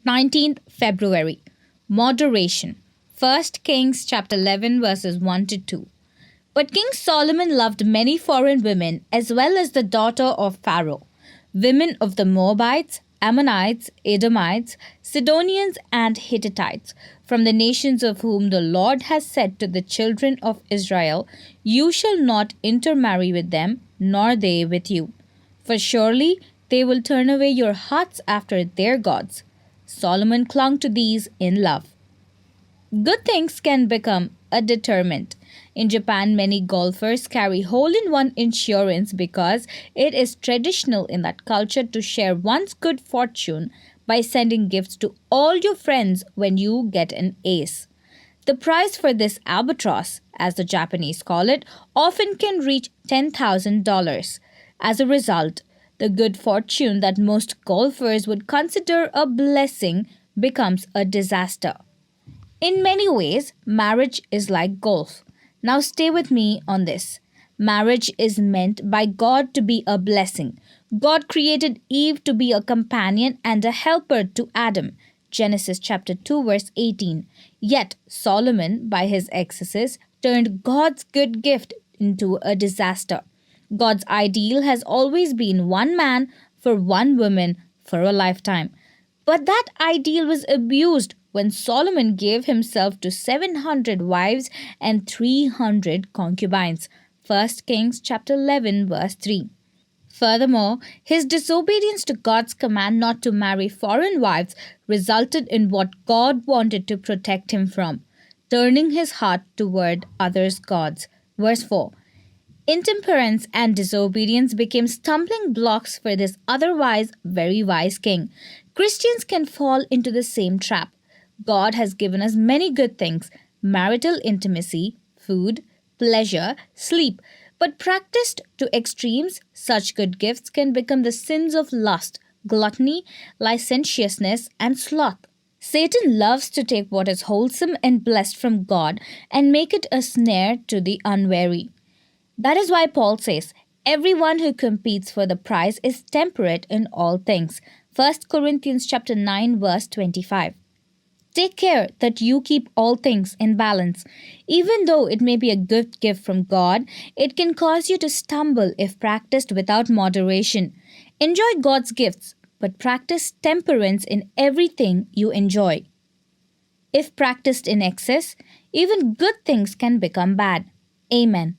19th February. Moderation. 1 Kings chapter 11 verses 1 to 2. But King Solomon loved many foreign women as well as the daughter of Pharaoh, women of the Moabites, Ammonites, Edomites, Sidonians, and Hittites, from the nations of whom the Lord has said to the children of Israel, "You shall not intermarry with them, nor they with you. For surely they will turn away your hearts after their gods." Solomon clung to these in love. Good things can become a deterrent. In Japan, many golfers carry hole in one insurance because it is traditional in that culture to share one's good fortune by sending gifts to all your friends when you get an ace. The price for this albatross, as the Japanese call it, often can reach $10,000. As a result, the good fortune that most golfers would consider a blessing becomes a disaster. In many ways, marriage is like golf. Now, stay with me on this. Marriage is meant by God to be a blessing. God created Eve to be a companion and a helper to Adam. Genesis chapter 2 verse 18. Yet Solomon, by his excesses, turned God's good gift into a disaster. God's ideal has always been one man for one woman for a lifetime. But that ideal was abused when Solomon gave himself to 700 wives and 300 concubines. 1 Kings chapter 11 verse 3. Furthermore, his disobedience to God's command not to marry foreign wives resulted in what God wanted to protect him from, turning his heart toward others' gods. Verse 4. Intemperance and disobedience became stumbling blocks for this otherwise very wise king. Christians can fall into the same trap. God has given us many good things: marital intimacy, food, pleasure, sleep. But practiced to extremes, such good gifts can become the sins of lust, gluttony, licentiousness, and sloth. Satan loves to take what is wholesome and blessed from God and make it a snare to the unwary. That is why Paul says, "Everyone who competes for the prize is temperate in all things." 1 Corinthians chapter 9 verse 25. Take care that you keep all things in balance. Even though it may be a good gift from God, it can cause you to stumble if practiced without moderation. Enjoy God's gifts, but practice temperance in everything you enjoy. If practiced in excess, even good things can become bad. Amen.